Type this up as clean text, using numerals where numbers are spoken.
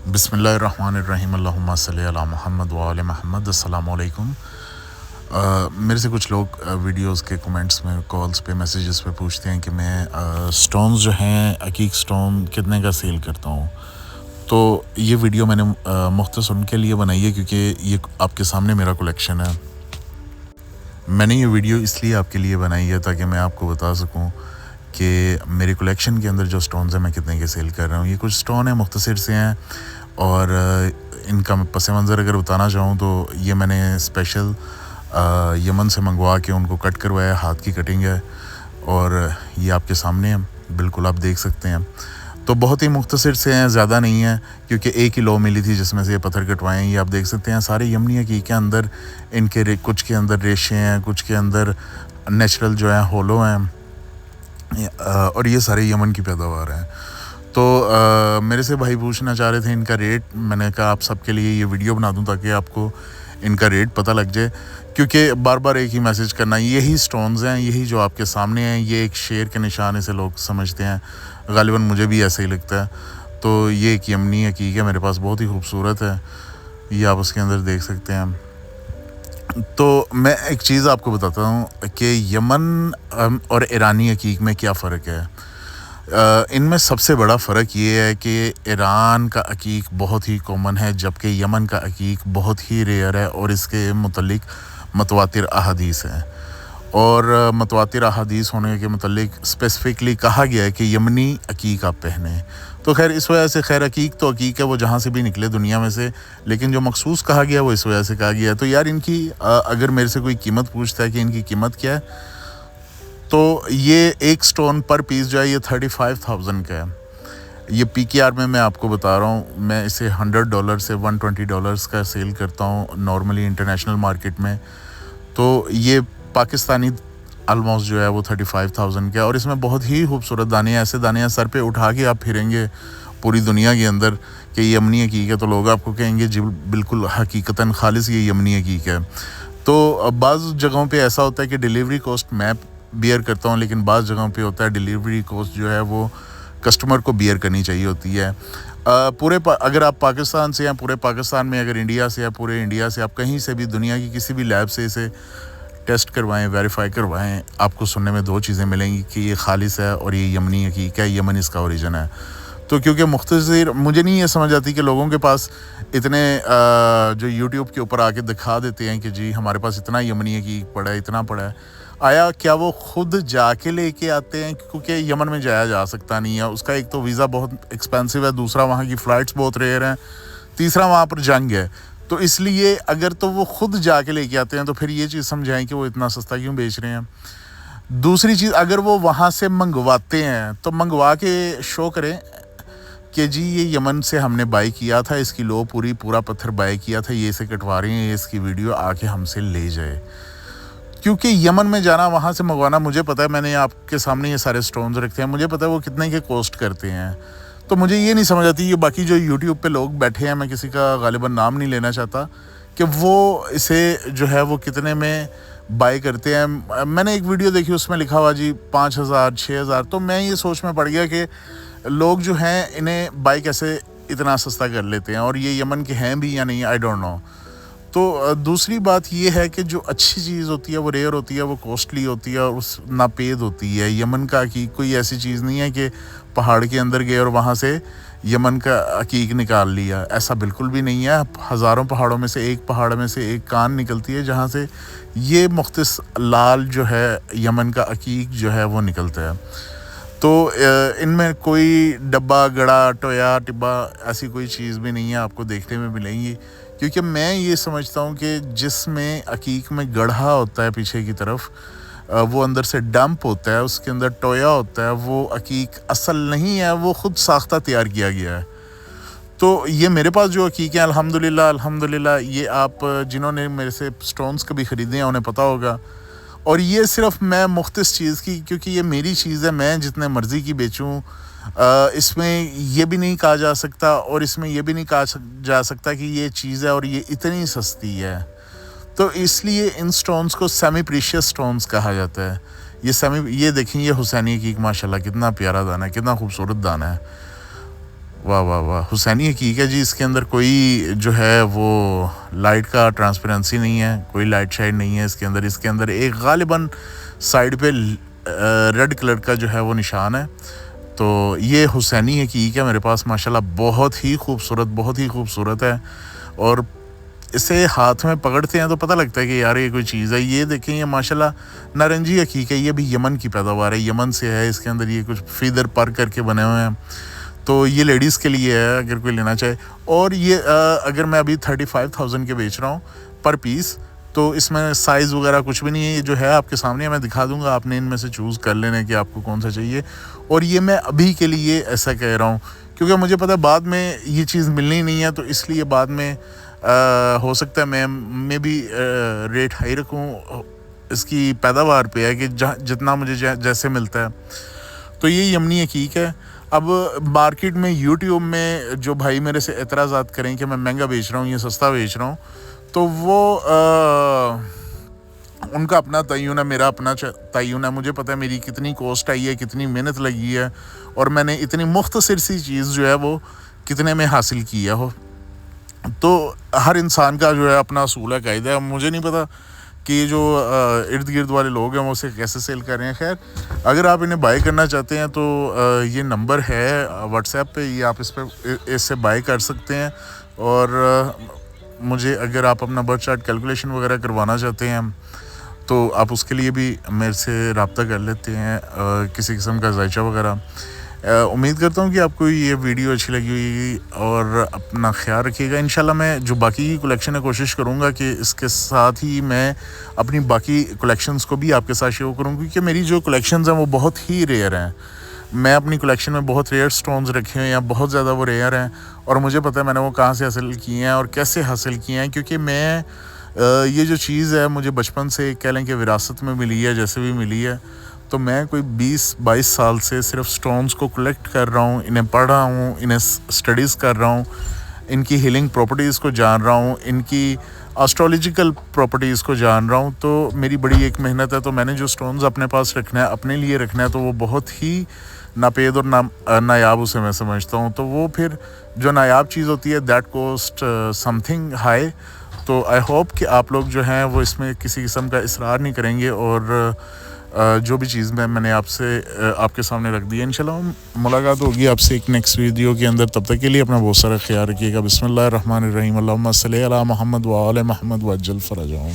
بسم اللہ الرحمن الرحیم، اللہم صلی علی محمد و آل محمد۔ السلام علیکم۔ میرے سے کچھ لوگ ویڈیوز کے کمنٹس میں، کالز پہ، میسیجز پہ پوچھتے ہیں کہ میں سٹونز جو ہیں عقیق سٹون کتنے کا سیل کرتا ہوں۔ تو یہ ویڈیو میں نے مختصر ان کے لیے بنائی ہے کیونکہ یہ آپ کے سامنے میرا کلیکشن ہے۔ میں نے یہ ویڈیو اس لیے آپ کے لیے بنائی ہے تاکہ میں آپ کو بتا سکوں کہ میری کلیکشن کے اندر جو سٹونز ہیں میں کتنے کے سیل کر رہا ہوں۔ یہ کچھ سٹون ہیں، مختصر سے ہیں، اور ان کا پس منظر اگر بتانا چاہوں تو یہ میں نے اسپیشل یمن سے منگوا کے ان کو کٹ کروایا، ہاتھ کی کٹنگ ہے، اور یہ آپ کے سامنے ہے، بالکل آپ دیکھ سکتے ہیں۔ تو بہت ہی مختصر سے ہیں، زیادہ نہیں ہیں، کیونکہ ایک ہی لو ملی تھی جس میں سے یہ پتھر کٹوائے ہیں۔ یہ آپ دیکھ سکتے ہیں سارے یمنی عقیق کے اندر، ان کے کچھ کے اندر ریشے ہیں، کچھ کے اندر نیچرل جو ہیں ہولو ہیں، اور یہ سارے یمن کی پیداوار ہیں۔ تو میرے سے بھائی پوچھنا چاہ رہے تھے ان کا ریٹ، میں نے کہا آپ سب کے لیے یہ ویڈیو بنا دوں تاکہ آپ کو ان کا ریٹ پتہ لگ جائے، کیونکہ بار بار ایک ہی میسیج کرنا، یہی سٹونز ہیں، یہی جو آپ کے سامنے ہیں، یہ ایک شیر کے نشان سے لوگ سمجھتے ہیں، غالباً مجھے بھی ایسا ہی لگتا ہے۔ تو یہ ایک یمنی عقیق ہے میرے پاس، بہت ہی خوبصورت ہے، یہ آپ اس کے اندر دیکھ سکتے ہیں۔ تو میں ایک چیز آپ کو بتاتا ہوں کہ یمن اور ایرانی عقیق میں کیا فرق ہے۔ ان میں سب سے بڑا فرق یہ ہے کہ ایران کا عقیق بہت ہی کامن ہے، جبکہ یمن کا عقیق بہت ہی ریئر ہے، اور اس کے متعلق متواتر احادیث ہیں، اور متواتر احادیث ہونے کے متعلق اسپیسیفکلی کہا گیا ہے کہ یمنی عقیق آپ پہنیں۔ تو خیر اس وجہ سے، خیر عقیق تو عقیق ہے، وہ جہاں سے بھی نکلے دنیا میں سے، لیکن جو مخصوص کہا گیا وہ اس وجہ سے کہا گیا ہے۔ تو یار ان کی اگر میرے سے کوئی قیمت پوچھتا ہے کہ ان کی قیمت کیا ہے، تو یہ ایک سٹون پر پیس جو ہے یہ 35,000 کا ہے۔ یہ پی کے آر میں آپ کو بتا رہا ہوں، میں اسے $100 سے $120 کا سیل کرتا ہوں نارملی انٹرنیشنل مارکیٹ میں۔ تو یہ پاکستانی آلموسٹ جو ہے وہ 35,000 کا ہے، اور اس میں بہت ہی خوبصورت دانے ہیں، ایسے دانے ہیں سر پہ اٹھا کے آپ پھریں گے پوری دنیا کے اندر کہ یہ یمنی عقیق ہے، تو لوگ آپ کو کہیں گے جی بالکل حقیقتاً خالص یہ یمنی عقیق ہے۔ تو بعض جگہوں پہ ایسا ہوتا ہے کہ ڈیلیوری کاسٹ میں بیئر کرتا ہوں، لیکن بعض جگہوں پہ ہوتا ہے ڈیلیوری کاسٹ جو ہے وہ کسٹمر کو بیئر کرنی چاہیے ہوتی ہے۔ اگر آپ پاکستان سے ہیں، پورے پاکستان میں، اگر انڈیا سے ہے، پورے انڈیا سے، آپ کہیں سے بھی دنیا کی کسی بھی لیب سے اسے ٹیسٹ کروائیں، ویریفائی کروائیں، آپ کو سننے میں دو چیزیں ملیں گی کہ یہ خالص ہے اور یہ یمنی عقیق ہے، یمن اس کا اوریجن ہے۔ تو کیونکہ مختصر مجھے نہیں یہ سمجھ آتی کہ لوگوں کے پاس اتنے جو یوٹیوب کے اوپر آ کے دکھا دیتے ہیں کہ جی ہمارے پاس اتنا یمنی عقیق پڑا ہے، اتنا پڑا ہے، آیا کیا وہ خود جا کے لے کے آتے ہیں؟ کیونکہ یمن میں جایا جا سکتا نہیں ہے، اس کا ایک تو ویزا بہت ایکسپینسو ہے، دوسرا وہاں کی فلائٹس بہت ریئر ہیں، تیسرا وہاں پر جنگ ہے۔ تو اس لیے اگر تو وہ خود جا کے لے کے آتے ہیں تو پھر یہ چیز سمجھائیں کہ وہ اتنا سستا کیوں بیچ رہے ہیں۔ دوسری چیز، اگر وہ وہاں سے منگواتے ہیں تو منگوا کے شو کریں کہ جی یہ یمن سے ہم نے بائی کیا تھا، اس کی لو پورا پتھر بائی کیا تھا، یہ اسے کٹوا رہی ہیں، یہ اس کی ویڈیو آ کے ہم سے لے جائے۔ کیونکہ یمن میں جانا، وہاں سے منگوانا، مجھے پتہ ہے، میں نے آپ کے سامنے یہ سارے سٹونز رکھتے ہیں، مجھے پتہ ہے وہ کتنے کے کوسٹ کرتے ہیں۔ تو مجھے یہ نہیں سمجھ آتی، یہ باقی جو یوٹیوب پہ لوگ بیٹھے ہیں، میں کسی کا غالباً نام نہیں لینا چاہتا، کہ وہ اسے جو ہے وہ کتنے میں بائی کرتے ہیں۔ میں نے ایک ویڈیو دیکھی، اس میں لکھا ہوا جی 5,000 6,000، تو میں یہ سوچ میں پڑ گیا کہ لوگ جو ہیں انہیں بائی کیسے اتنا سستا کر لیتے ہیں، اور یہ یمن کے ہیں بھی یا نہیں، آئی ڈونٹ نو۔ تو دوسری بات یہ ہے کہ جو اچھی چیز ہوتی ہے وہ ریئر ہوتی ہے، وہ کوسٹلی ہوتی ہے، اور اس ناپید ہوتی ہے۔ یمن کا عقیق کوئی ایسی چیز نہیں ہے کہ پہاڑ کے اندر گئے اور وہاں سے یمن کا عقیق نکال لیا، ایسا بالکل بھی نہیں ہے۔ ہزاروں پہاڑوں میں سے ایک پہاڑ میں سے ایک کان نکلتی ہے جہاں سے یہ مختص لال جو ہے یمن کا عقیق جو ہے وہ نکلتا ہے۔ تو ان میں کوئی ڈبہ گڑا ٹویا ٹبا ایسی کوئی چیز بھی نہیں ہے آپ کو دیکھنے میں ملیں گی، کیونکہ میں یہ سمجھتا ہوں کہ جس میں عقیق میں گڑھا ہوتا ہے پیچھے کی طرف، وہ اندر سے ڈمپ ہوتا ہے، اس کے اندر ٹویا ہوتا ہے، وہ عقیق اصل نہیں ہے، وہ خود ساختہ تیار کیا گیا ہے۔ تو یہ میرے پاس جو عقیق ہیں الحمدللہ یہ آپ جنہوں نے میرے سے سٹونز کبھی خریدے ہیں انہیں پتہ ہوگا، اور یہ صرف میں مختص چیز کی، کیونکہ یہ میری چیز ہے، میں جتنے مرضی کی بیچوں، اس میں یہ بھی نہیں کہا جا سکتا، اور اس میں یہ بھی نہیں کہا جا سکتا کہ یہ چیز ہے اور یہ اتنی سستی ہے۔ تو اس لیے ان سٹونز کو سیمی پریشیس سٹونز کہا جاتا ہے۔ یہ دیکھیں، یہ حسینی عقیق ماشاءاللہ کتنا پیارا دانہ ہے، کتنا خوبصورت دانہ ہے۔ واہ واہ واہ، حسینی حقیق ہے جی. اس کے اندر کوئی جو ہے وہ لائٹ کا ٹرانسپیرنسی نہیں ہے، کوئی لائٹ شائٹ نہیں ہے اس کے اندر. اس کے اندر ایک غالباً سائڈ پہ ریڈ کلر کا جو ہے وہ نشان ہے. تو یہ حسینی حقیق ہے میرے پاس ماشاءاللہ، بہت ہی خوبصورت ہے. اور اسے ہاتھ میں پکڑتے ہیں تو پتہ لگتا ہے کہ یار یہ کوئی چیز ہے. یہ دیکھیں، یہ ماشاءاللہ نارنجی حقیق ہے. یہ بھی یمن کی پیداوار ہے، یمن سے ہے. اس کے اندر یہ کچھ فیدر پر کر کے بنے ہوئے ہیں. تو یہ لیڈیز کے لیے ہے اگر کوئی لینا چاہے. اور یہ اگر میں ابھی 35,000 کے بیچ رہا ہوں پر پیس، تو اس میں سائز وغیرہ کچھ بھی نہیں ہے. یہ جو ہے آپ کے سامنے میں دکھا دوں گا، آپ نے ان میں سے چوز کر لینا کہ آپ کو کون سا چاہیے. اور یہ میں ابھی کے لیے ایسا کہہ رہا ہوں کیونکہ مجھے پتہ ہے بعد میں یہ چیز ملنی نہیں ہے، تو اس لیے بعد میں ہو سکتا ہے میں بھی ریٹ ہائی رکھوں. اس کی پیداوار پہ ہے کہ جتنا مجھے جیسے ملتا ہے. تو یہ یمنی حقیق ہے. اب مارکیٹ میں یوٹیوب میں جو بھائی میرے سے اعتراضات کریں کہ میں مہنگا بیچ رہا ہوں، یہ سستا بیچ رہا ہوں، تو وہ ان کا اپنا تعین ہے، میرا اپنا تعین ہے. مجھے پتہ ہے میری کتنی کوسٹ آئی ہے، کتنی محنت لگی ہے، اور میں نے اتنی مختصر سی چیز جو ہے وہ کتنے میں حاصل کی ہے. تو ہر انسان کا جو ہے اپنا اصول ہے، قاعدہ ہے. مجھے نہیں پتہ کہ یہ جو ارد گرد والے لوگ ہیں وہ اسے کیسے سیل کر رہے ہیں. خیر، اگر آپ انہیں بائی کرنا چاہتے ہیں تو یہ نمبر ہے واٹس ایپ پہ، یہ آپ اس سے بائی کر سکتے ہیں. اور مجھے اگر آپ اپنا برتھ چارٹ کیلکولیشن وغیرہ کروانا چاہتے ہیں تو آپ اس کے لیے بھی میرے سے رابطہ کر لیتے ہیں، کسی قسم کا ذائچہ وغیرہ. امید کرتا ہوں کہ آپ کو یہ ویڈیو اچھی لگی ہوئی، اور اپنا خیال رکھیے گا. انشاءاللہ میں جو باقی کی کلیکشن ہے کوشش کروں گا کہ اس کے ساتھ ہی میں اپنی باقی کلیکشنز کو بھی آپ کے ساتھ شیئر کروں، کیونکہ میری جو کلیکشنز ہیں وہ بہت ہی ریئر ہیں. میں اپنی کلیکشن میں بہت ریئر سٹونز رکھے ہوئے ہیں، بہت زیادہ وہ ریئر ہیں. اور مجھے پتہ ہے میں نے وہ کہاں سے حاصل کیے ہیں اور کیسے حاصل کیے ہیں، کیونکہ میں یہ جو چیز ہے مجھے بچپن سے کہہ لیں کہ وراثت میں ملی ہے، جیسے بھی ملی ہے. تو میں کوئی 20-22 سال سے صرف سٹونز کو کلیکٹ کر رہا ہوں، انہیں پڑھ رہا ہوں، انہیں سٹڈیز کر رہا ہوں، ان کی ہیلنگ پراپرٹیز کو جان رہا ہوں، ان کی آسٹرولوجیکل پراپرٹیز کو جان رہا ہوں. تو میری بڑی ایک محنت ہے. تو میں نے جو سٹونز اپنے پاس رکھنا ہے، اپنے لیے رکھنا ہے، تو وہ بہت ہی ناپید اور نایاب اسے میں سمجھتا ہوں. تو وہ پھر جو نایاب چیز ہوتی ہے that cost something high. تو آئی ہوپ کہ آپ لوگ جو ہیں وہ اس میں کسی قسم کا اصرار نہیں کریں گے، اور جو بھی چیز میں نے آپ کے سامنے رکھ دی ہے. انشاءاللہ ملاقات ہوگی آپ سے ایک نیکسٹ ویڈیو کے اندر. تب تک کے لیے اپنا بہت سارا خیال رکھیے گا. بسم اللہ الرحمن الرحیم. اللہم صلی علی محمد و آل محمد وعجل فرجہم.